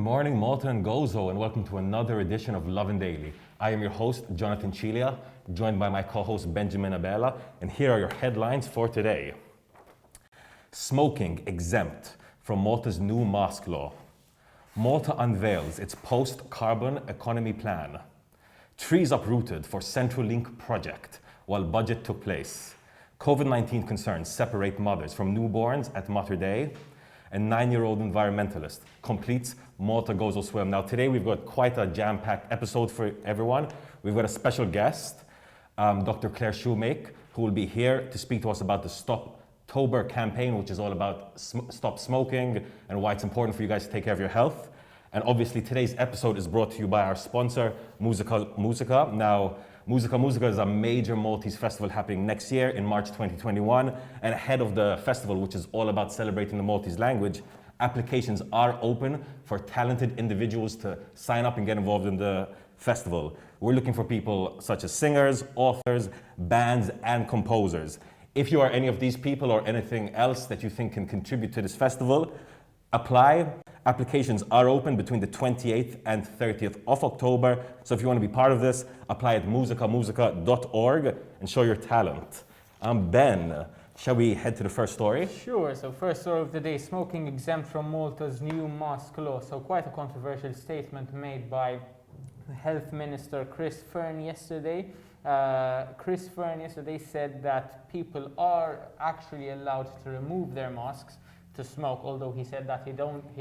morning, Malta and Gozo, and welcome to another edition of Lovin Daily. I am your host, Jonathan Cilia, joined by my co-host, Benjamin Abela, and here are your headlines for today. Smoking exempt from Malta's new mosque law. Malta unveils its post-carbon economy plan. Trees uprooted for Central Link project while budget took place. COVID-19 concerns separate mothers from newborns at Mater Dei. And 9-year-old environmentalist completes Malta-Gozo swim. Now today we've got quite a jam-packed episode for everyone. We've got a special guest, Dr. Claire Schumacher, who will be here to speak to us about the STOPtober Campaign, which is all about stop smoking and why it's important for you guys to take care of your health. And obviously today's episode is brought to you by our sponsor, Musica. Now, Musica is a major Maltese festival happening next year in March 2021. And ahead of the festival, which is all about celebrating the Maltese language, applications are open for talented individuals to sign up and get involved in the festival. We're looking for people such as singers, authors, bands, and composers. If you are any of these people or anything else that you think can contribute to this festival, apply. Applications are open between the 28th and 30th of October. So if you want to be part of this, apply at musica.org and show your talent. Ben, shall we head to the first story? Sure. So first story of the day, smoking exempt from Malta's new mosque law. So quite a controversial statement made by Health Minister Chris Fearne yesterday. Chris Fearne yesterday said that people are actually allowed to remove their masks to smoke, although he said that he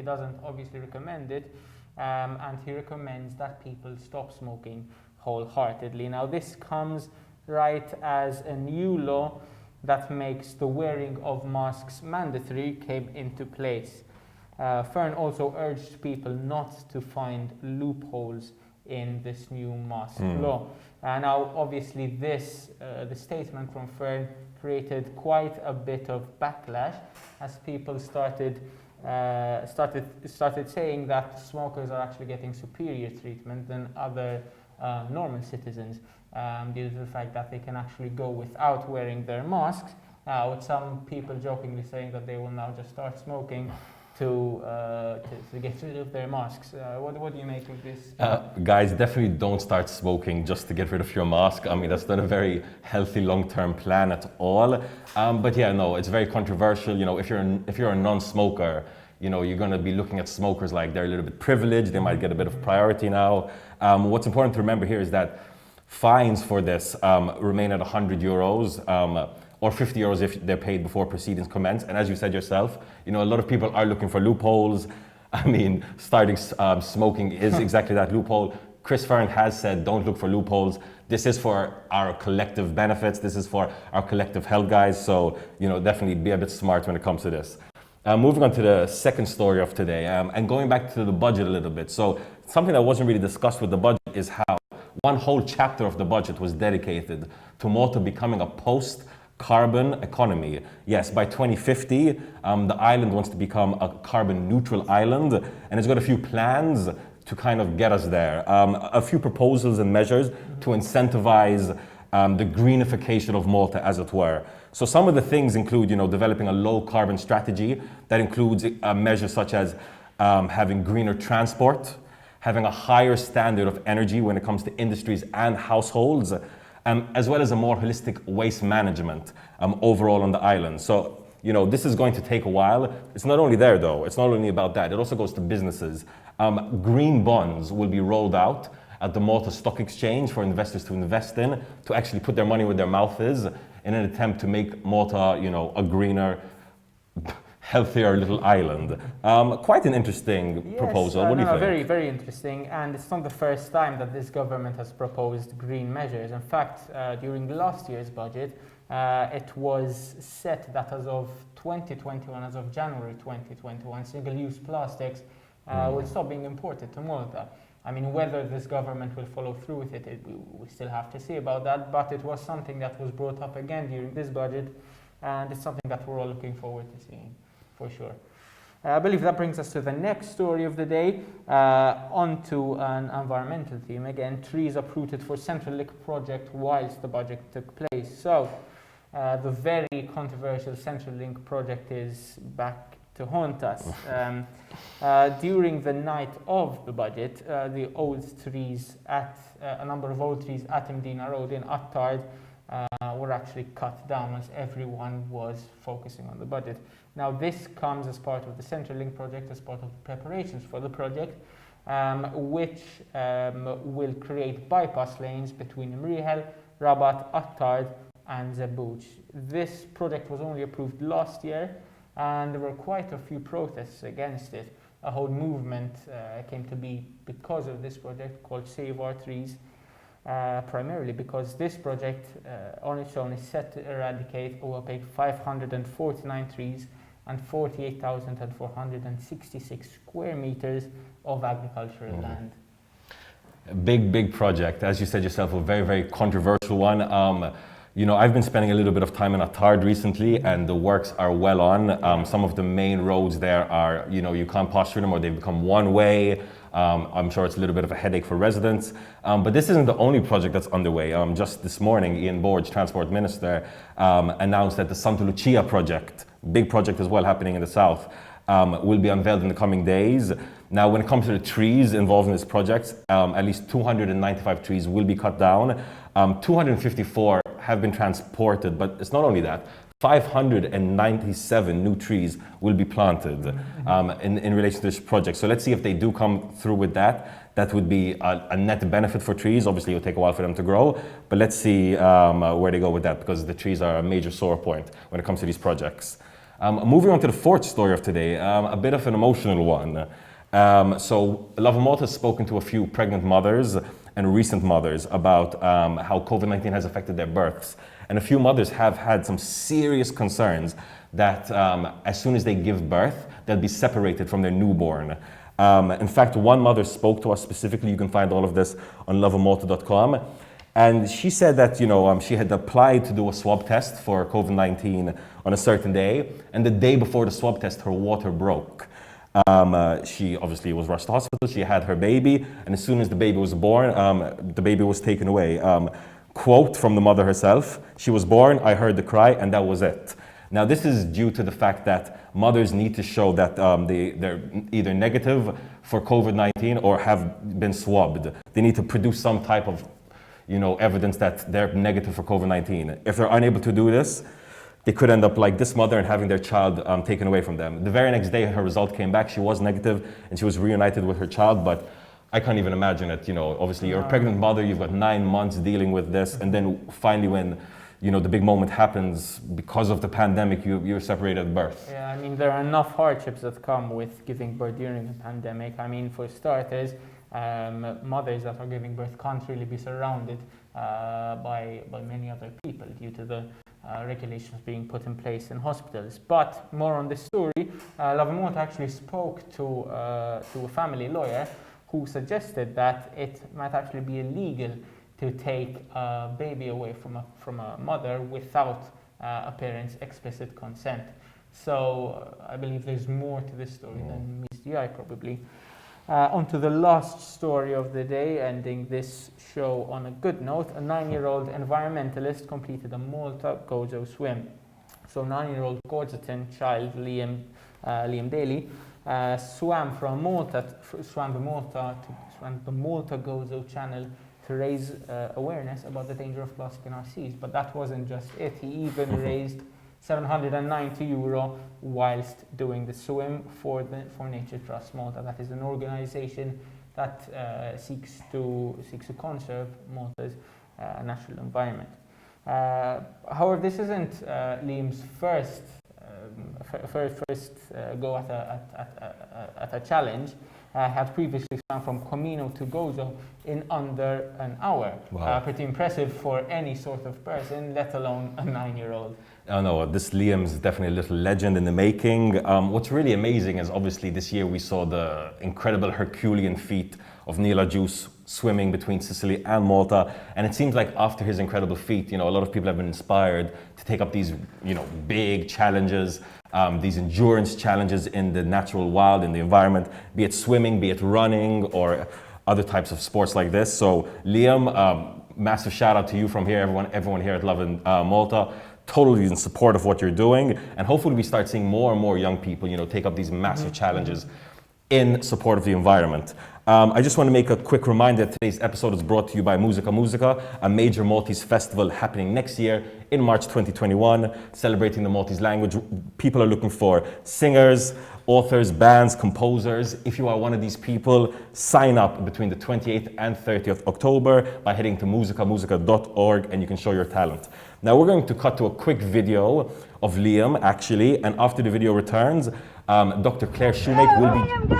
doesn't obviously recommend it, and he recommends that people stop smoking wholeheartedly. Now this comes right as a new law that makes the wearing of masks mandatory came into place. Fearne also urged people not to find loopholes in this new mosque law. Now obviously this the statement from Fearne created quite a bit of backlash as people started saying that smokers are actually getting superior treatment than other normal citizens due to the fact that they can actually go without wearing their masks, with some people jokingly saying that they will now just start smoking to get rid of their masks. What do you make of this? Guys, definitely don't start smoking just to get rid of your mask. I mean, that's not a very healthy long-term plan at all. But yeah, no, it's very controversial. You know, if you're a non-smoker, you know, you're going to be looking at smokers like they're a little bit privileged. They might get a bit of priority now. What's important to remember here is that fines for this remain at €100. Or €50 if they're paid before proceedings commence. And as you said yourself, you know, a lot of people are looking for loopholes. I mean, starting smoking is exactly that loophole. Chris Fearne has said, don't look for loopholes. This is for our collective benefits. This is for our collective health, guys. So, you know, definitely be a bit smart when it comes to this. Moving on to the second story of today, and going back to the budget a little bit. So something that wasn't really discussed with the budget is how one whole chapter of the budget was dedicated to Malta becoming a post-carbon economy. Yes, by 2050, the island wants to become a carbon neutral island, and it's got a few plans to kind of get us there. A few proposals and measures to incentivize the greenification of Malta, as it were. So some of the things include, you know, developing a low carbon strategy that includes measures such as having greener transport, having a higher standard of energy when it comes to industries and households, as well as a more holistic waste management overall on the island. So, you know, this is going to take a while. It's not only there, though. It's not only about that. It also goes to businesses. Green bonds will be rolled out at the Malta Stock Exchange for investors to invest in, to actually put their money where their mouth is in an attempt to make Malta, you know, a greener, healthier little island. Quite an interesting proposal. What do you think? Very, very interesting. And it's not the first time that this government has proposed green measures. In fact, during last year's budget, it was set that as of 2021, as of January 2021, single-use plastics will stop being imported to Malta. I mean, whether this government will follow through with it, we still have to see about that. But it was something that was brought up again during this budget, and it's something that we're all looking forward to seeing, for sure. I believe that brings us to the next story of the day, onto an environmental theme. Again, trees uprooted for Central Link project whilst the budget took place. So, the very controversial Central Link project is back to haunt us. During the night of the budget, the old trees a number of old trees at Mdina Road in Attard were actually cut down as everyone was focusing on the budget. Now this comes as part of the Central Link project, as part of the preparations for the project, which will create bypass lanes between Imrihel, Rabat, Attard and Zebuj. This project was only approved last year and there were quite a few protests against it. A whole movement came to be because of this project called Save Our Trees, primarily because this project on its own is set to eradicate or opaque 549 trees and 48,466 square meters of agricultural land. A big project. As you said yourself, a very controversial one. You know, I've been spending a little bit of time in Attard recently and the works are well on. Some of the main roads there are, you know, you can't pass through them or they've become one way. I'm sure it's a little bit of a headache for residents. But this isn't the only project that's underway. Just this morning, Ian Borge, Transport Minister, announced that the Santa Lucia project, big project as well happening in the south, will be unveiled in the coming days. Now, when it comes to the trees involved in this project, at least 295 trees will be cut down. 254 have been transported, but it's not only that. 597 new trees will be planted in relation to this project. So let's see if they do come through with that. That would be a net benefit for trees. Obviously, it will take a while for them to grow, but let's see where they go with that, because the trees are a major sore point when it comes to these projects. Moving on to the fourth story of today, a bit of an emotional one. So Lovin Malta has spoken to a few pregnant mothers and recent mothers about how COVID-19 has affected their births. And a few mothers have had some serious concerns that as soon as they give birth, they'll be separated from their newborn. In fact, one mother spoke to us specifically. You can find all of this on lovinmalta.com. And she said that, you know, she had applied to do a swab test for COVID-19 on a certain day. And the day before the swab test, her water broke. She obviously was rushed to hospital. She had her baby. And as soon as the baby was born, the baby was taken away. Quote from the mother herself, "She was born, I heard the cry, and that was it." Now, this is due to the fact that mothers need to show that they're either negative for COVID-19 or have been swabbed. They need to produce some type of, you know, evidence that they're negative for COVID-19. If they're unable to do this, they could end up like this mother and having their child taken away from them. The very next day, her result came back. She was negative and she was reunited with her child, but I can't even imagine it. You know, obviously you're a pregnant mother, you've got 9 months dealing with this, and then finally when, you know, the big moment happens because of the pandemic, you're separated at birth. Yeah, I mean, there are enough hardships that come with giving birth during a pandemic. I mean, for starters, mothers that are giving birth can't really be surrounded by many other people due to the regulations being put in place in hospitals. But more on this story, Lovin Malta actually spoke to a family lawyer who suggested that it might actually be illegal to take a baby away from a mother without a parent's explicit consent. So I believe there's more to this story than meets the eye, probably. On to the last story of the day, ending this show on a good note. A 9-year-old environmentalist completed a Malta-Gozo swim. So 9-year-old Gorgeton child Liam Daily swam the Malta-Gozo channel to raise awareness about the danger of plastic in our seas. But that wasn't just it. He even raised €790 whilst doing the swim for Nature Trust Malta. That is an organisation that seeks to conserve Malta's natural environment. However, this isn't Liam's first go at a challenge. Had previously swam from Comino to Gozo in under an hour. Wow. Pretty impressive for any sort of person, let alone a 9-year-old. I know, this Liam's definitely a little legend in the making. What's really amazing is obviously this year we saw the incredible Herculean feat of Neil Ajus swimming between Sicily and Malta. And it seems like after his incredible feat, you know, a lot of people have been inspired to take up these, you know, big challenges, these endurance challenges in the natural wild, in the environment, be it swimming, be it running, or other types of sports like this. So Liam, massive shout out to you from here, everyone here at Lovin Malta. totally in support of what you're doing, and hopefully we start seeing more and more young people, you know, take up these massive challenges in support of the environment. I just want to make a quick reminder that today's episode is brought to you by Musica, a major Maltese festival happening next year in March 2021, celebrating the Maltese language. People are looking for singers, authors, bands, composers. If you are one of these people, sign up between the 28th and 30th of October by heading to musica.org, and you can show your talent. Now we're going to cut to a quick video of Liam, actually, and after the video returns, Dr. Claire Schumacher will be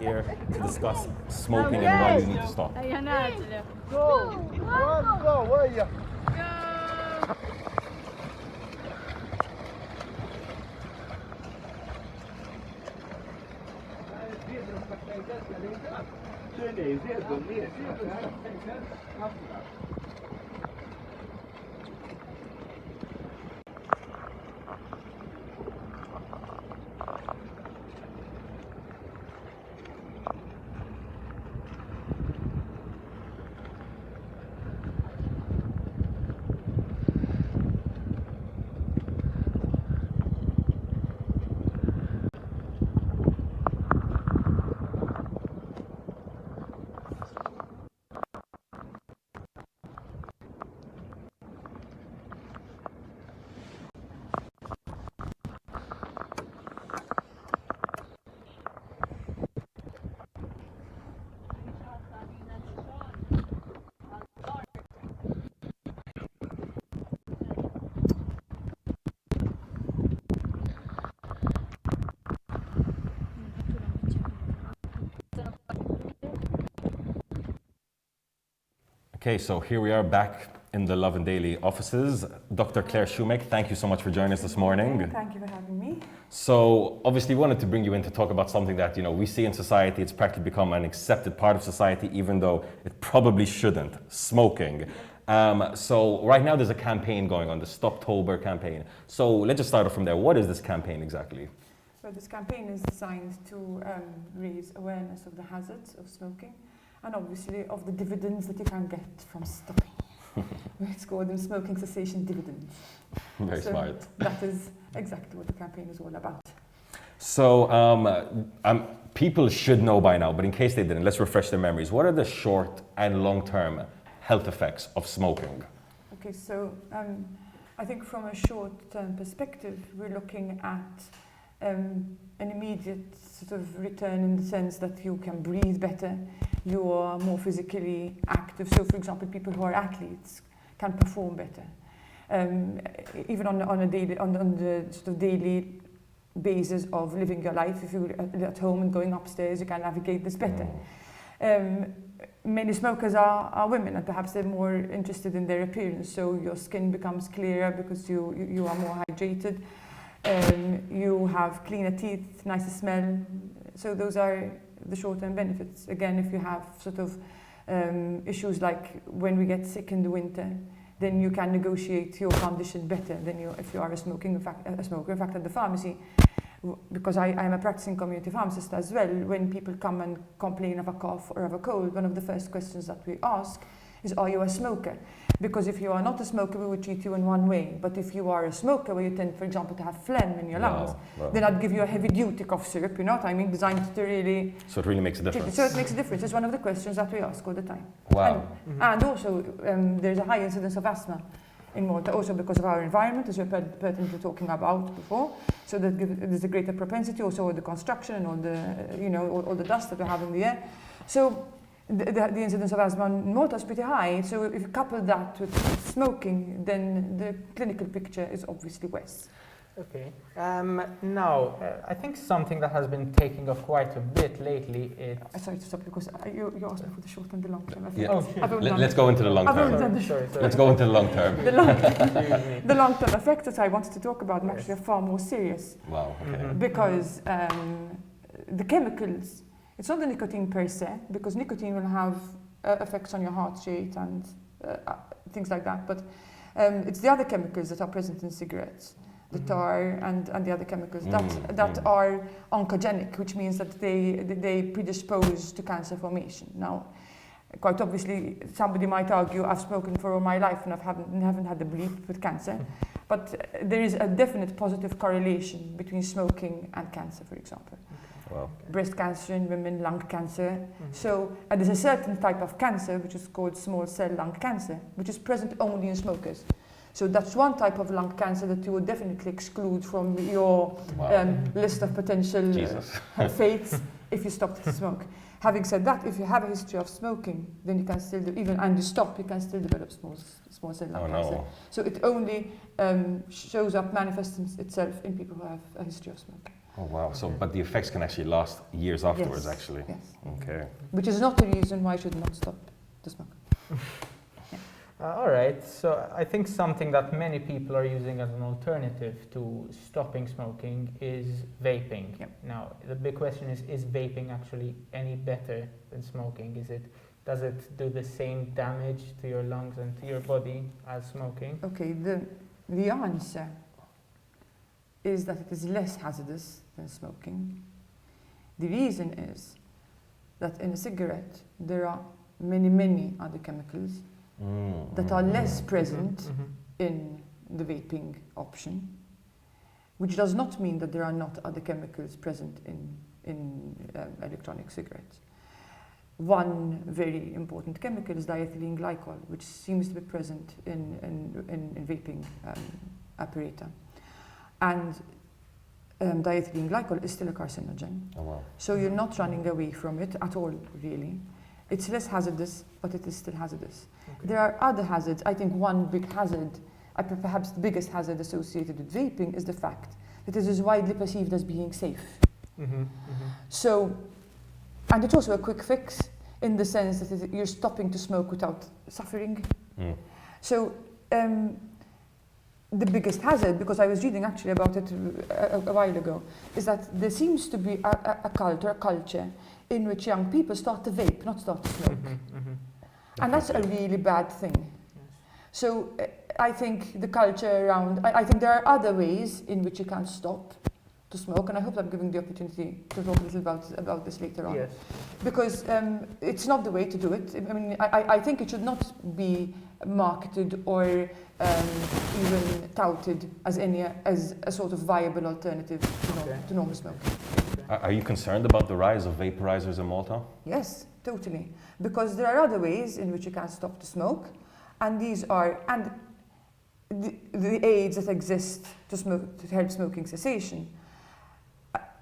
here to discuss smoking and why you need to stop. Go! Go! Where are you? Okay, so here we are back in the Lovin Daily offices. Dr. Claire Schumacher, thank you so much for joining us this morning. Thank you for having me. So obviously we wanted to bring you in to talk about something that, you know, we see in society. It's practically become an accepted part of society, even though it probably shouldn't, smoking. So right now there's a campaign going on, the STOPtober campaign. So let's just start off from there. What is this campaign exactly? Well, this campaign is designed to raise awareness of the hazards of smoking and obviously of the dividends that you can get from stopping. Let's call them smoking cessation dividends. Very smart. That is exactly what the campaign is all about. So people should know by now, but in case they didn't, let's refresh their memories. What are the short and long-term health effects of smoking? Okay, so I think from a short-term perspective, we're looking at an immediate sort of return in the sense that you can breathe better, you are more physically active. So, for example, people who are athletes can perform better. Even on the sort of daily basis of living your life, if you're at home and going upstairs, you can navigate this better. Many smokers are women, and perhaps they're more interested in their appearance, so your skin becomes clearer because you are more hydrated. You have cleaner teeth, nicer smell. So those are the short-term benefits. Again, if you have sort of issues like when we get sick in the winter, then you can negotiate your condition better than if you are a smoker. In fact, at the pharmacy, because I am a practicing community pharmacist as well, when people come and complain of a cough or of a cold, one of the first questions that we ask is, are you a smoker? Because if you are not a smoker, we would treat you in one way. But if you are a smoker, where you tend, for example, to have phlegm in your lungs, then I'd give you a heavy-duty cough syrup, you know what I mean, designed to really... So it really makes a difference. So it makes a difference. It's one of the questions that we ask all the time. Wow. And also, there's a high incidence of asthma in Malta, also because of our environment, as we're pertinently talking about before. So there's a greater propensity, also with the construction and all the, all the dust that we have in the air. So the incidence of asthma in Malta is pretty high. So if you couple that with smoking, then the clinical picture is obviously worse. Okay. Now, I think something that has been taking off quite a bit lately is... Sorry to stop because you asked me for the short and the long term. Let's go into the long term. Sorry. Let's go into the long term. The long term effects that I wanted to talk about actually are far more serious. Wow. Okay. Because the chemicals, it's not the nicotine per se, because nicotine will have effects on your heart rate and things like that, but it's the other chemicals that are present in cigarettes, the tar and the other chemicals that are oncogenic, which means that they predispose to cancer formation. Now, quite obviously, somebody might argue, I've spoken for all my life and I haven't had a bleep with cancer, But there is a definite positive correlation between smoking and cancer, for example. Wow. Breast cancer in women, lung cancer. So there's a certain type of cancer which is called small cell lung cancer, which is present only in smokers. So that's one type of lung cancer that you would definitely exclude from your list of potential fates if you stop to smoke. Having said that, if you have a history of smoking, then you can still you can still develop small cell lung cancer. So it only shows up, manifests itself in people who have a history of smoking. Oh wow! So, but the effects can actually last years afterwards, Yes. actually. Yes. Okay. Which is not a reason why I should not stop to smoke. All right, so I think something that many people are using as an alternative to stopping smoking is vaping. Yep. Now, the big question is vaping actually any better than smoking? Does it do the same damage to your lungs and to your body as smoking? Okay, the answer is that it is less hazardous than smoking. The reason is that in a cigarette there are many other chemicals that are less present in the vaping option, which does not mean that there are not other chemicals present in electronic cigarettes. One very important chemical is diethylene glycol, which seems to be present in vaping apparatus. And diethylene glycol is still a carcinogen. Oh wow. So you're not running away from it at all, really. It's less hazardous, but it is still hazardous. Okay. There are other hazards. I think one big hazard, perhaps the biggest hazard associated with vaping, is the fact that it is widely perceived as being safe. So, and it's also a quick fix in the sense that you're stopping to smoke without suffering. So, the biggest hazard, because I was reading actually about it a while ago, is that there seems to be a culture in which young people start to vape, not start to smoke. And that's a really bad thing. Yes. So I think the culture around, I think there are other ways in which you can stop to smoke, and I hope I'm giving the opportunity to talk a little about this later on. Yes. Because it's not the way to do it. I mean, I think it should not be marketed or even touted as a sort of viable alternative to normal smoking. Are you concerned about the rise of vaporizers in Malta? Yes, totally. Because there are other ways in which you can stop to smoke, and these are, and the aids that exist to help smoking cessation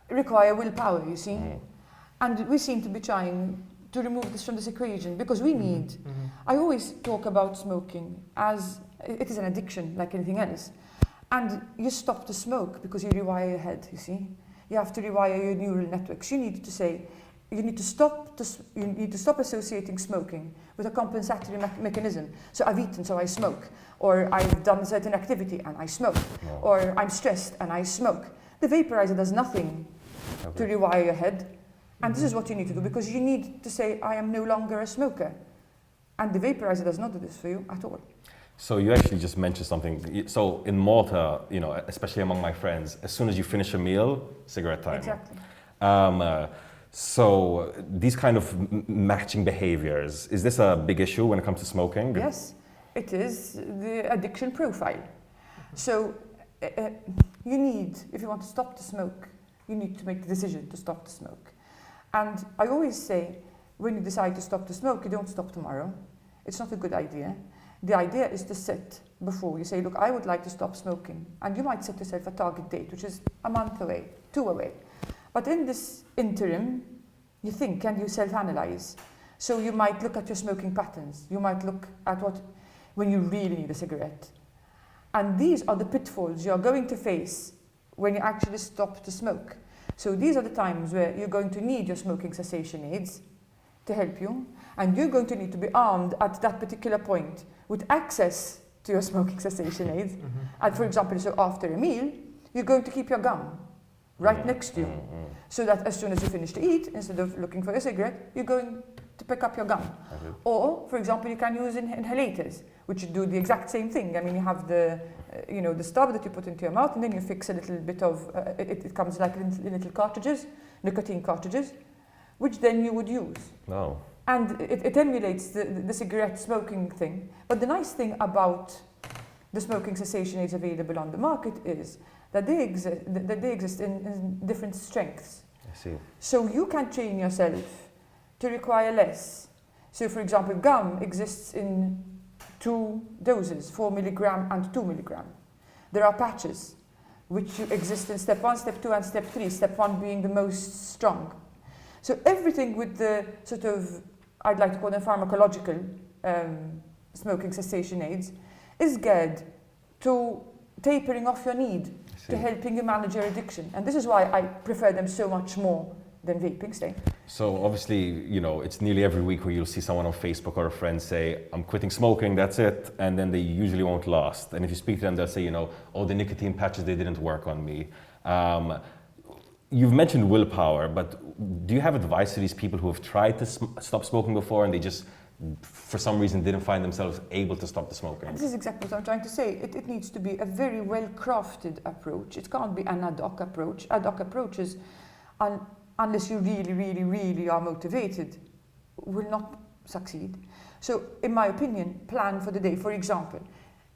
require willpower, you see. And we seem to be trying to remove this from this equation because we need, I always talk about smoking as it is an addiction like anything else. And you stop to smoke because you rewire your head, you see. You have to rewire your neural networks. You need to stop associating smoking with a compensatory mechanism. So I've eaten, so I smoke. Or I've done a certain activity and I smoke. Or I'm stressed and I smoke. The vaporizer does nothing to rewire your head. And this is what you need to do, because you need to say, I am no longer a smoker. And the vaporizer does not do this for you at all. So you actually just mentioned something. So in Malta, you know, especially among my friends, as soon as you finish a meal, cigarette time. Exactly. So these kind of matching behaviors, is this a big issue when it comes to smoking? Yes, it is the addiction profile. So you need, if you want to stop to smoke, you need to make the decision to stop to smoke. And I always say, when you decide to stop to smoke, you don't stop tomorrow. It's not a good idea. The idea is to sit before you say, look, I would like to stop smoking. And you might set yourself a target date, which is a month away, 2 away. But in this interim, you think and you self-analyze. So you might look at your smoking patterns. You might look at when you really need a cigarette. And these are the pitfalls you're going to face when you actually stop to smoke. So these are the times where you're going to need your smoking cessation aids to help you. And you're going to need to be armed at that particular point with access to your smoking cessation aids. And for example, so after a meal, you're going to keep your gum right next to you. So that as soon as you finish to eat, instead of looking for a cigarette, you're going to pick up your gum. Or, for example, you can use inhalators, which do the exact same thing. I mean, you have the stub that you put into your mouth, and then you fix a little bit of, it comes like little cartridges, nicotine cartridges, which then you would use. No. And it emulates the cigarette smoking thing. But the nice thing about the smoking cessation aids available on the market is that they exist in different strengths. I see. So you can train yourself to require less. So for example, gum exists in 2 doses, 4 milligram and 2 milligram. There are patches which exist in step 1, step 2 and step 3, step 1 being the most strong. So everything with the sort of, I'd like to call them pharmacological smoking cessation aids, is geared to tapering off your need, to helping you manage your addiction. And this is why I prefer them so much more than vaping, say. So obviously, you know, it's nearly every week where you'll see someone on Facebook or a friend say, I'm quitting smoking, that's it. And then they usually won't last. And if you speak to them, they'll say, you know, oh, the nicotine patches, they didn't work on me. You've mentioned willpower, but do you have advice to these people who have tried to stop smoking before and they just, for some reason, didn't find themselves able to stop the smoking? This is exactly what I'm trying to say. It needs to be a very well-crafted approach. It can't be an ad hoc approach. Ad hoc approaches, unless you really, really, really are motivated, will not succeed. So, in my opinion, plan for the day. For example,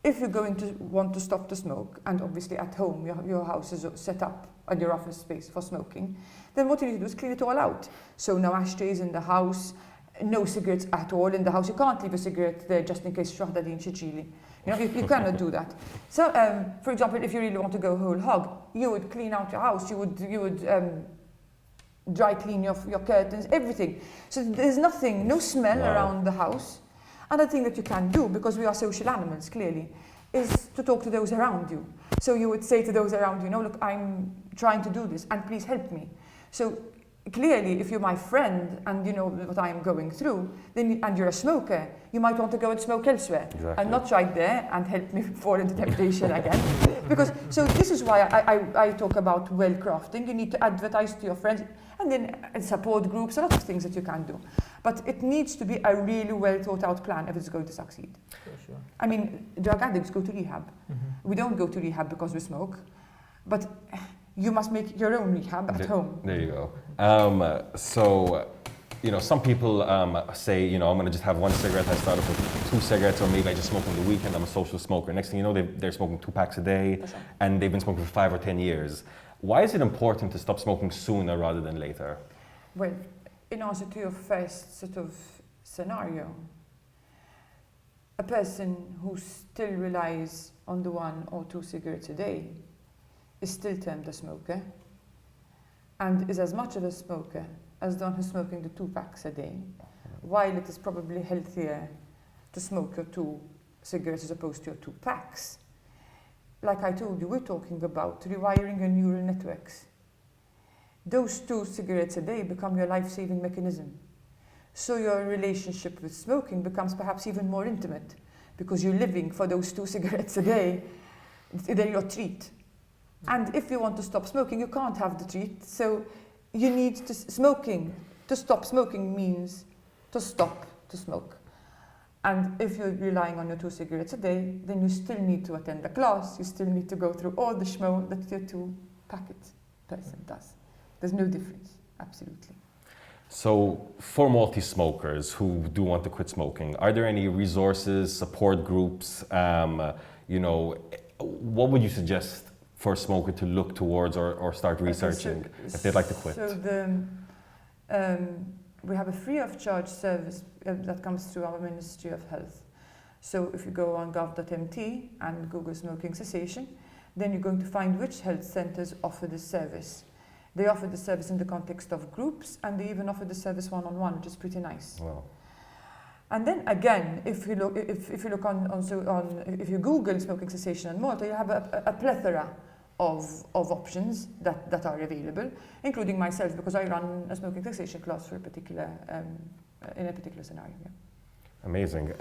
if you're going to want to stop the smoke, and obviously at home your house is set up and your office space for smoking, then what you need to do is clean it all out. So no ashtrays in the house, no cigarettes at all in the house. You can't leave a cigarette there just in case Shahdadin Chichili. You know, you cannot do that. So, for example, if you really want to go whole hog, you would clean out your house. You would dry clean your curtains, everything. So there's nothing, no smell around the house. Another thing that you can do, because we are social animals, clearly, is to talk to those around you. So you would say to those around you, no, look, I'm trying to do this, and please help me. So clearly, if you're my friend and you know what I'm going through, then and you're a smoker, you might want to go and smoke elsewhere, and not right there and help me fall into temptation again. Because so this is why I talk about well crafting. You need to advertise to your friends, and then support groups, a lot of things that you can do. But it needs to be a really well thought out plan if it's going to succeed. For sure. I mean, drug addicts go to rehab. We don't go to rehab because we smoke, but you must make your own rehab at home. There you go. So, you know, some people say, you know, I'm going to just have 1 cigarette. I started with 2 cigarettes, or maybe I just smoke on the weekend. I'm a social smoker. Next thing you know, they're smoking 2 packs a day, and they've been smoking for 5 or 10 years. Why is it important to stop smoking sooner rather than later? Well, in answer to your first sort of scenario, a person who still relies on the 1 or 2 cigarettes a day is still termed a smoker, and is as much of a smoker as the one who's smoking the 2 packs a day, while it is probably healthier to smoke your 2 cigarettes as opposed to your 2 packs. Like I told you, we're talking about rewiring your neural networks. Those 2 cigarettes a day become your life-saving mechanism. So your relationship with smoking becomes perhaps even more intimate, because you're living for those 2 cigarettes a day. They're your treat. And if you want to stop smoking, you can't have the treat. So you need to stop smoking means to stop to smoke. And if you're relying on your 2 cigarettes a day, then you still need to attend a class. You still need to go through all the schmo that your 2-packet person does. There's no difference, absolutely. So for multi-smokers who do want to quit smoking, are there any resources, support groups, you know, what would you suggest for a smoker to look towards or start researching if they'd like to quit? So we have a free of charge service that comes through our Ministry of Health. So if you go on gov.mt and Google smoking cessation, then you're going to find which health centres offer this service. They offer the service in the context of groups, and they even offer the service one-on-one, which is pretty nice. Wow. And then again, if you look if you Google smoking cessation in Malta, you have a plethora of options that are available, including myself, because I run a smoking cessation class for a particular in a particular scenario. Yeah. Amazing.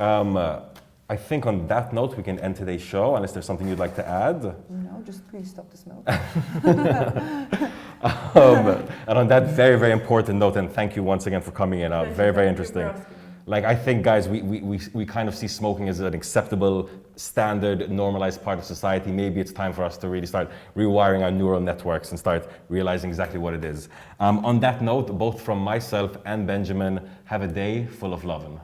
I think on that note we can end today's show, unless there's something you'd like to add. No, just please stop the smoke. And on that very, very important note, and thank you once again for coming in. Very, very interesting. Like, I think, guys, we kind of see smoking as an acceptable, standard, normalized part of society. Maybe it's time for us to really start rewiring our neural networks and start realizing exactly what it is. On that note, both from myself and Benjamin, have a day full of lovin'.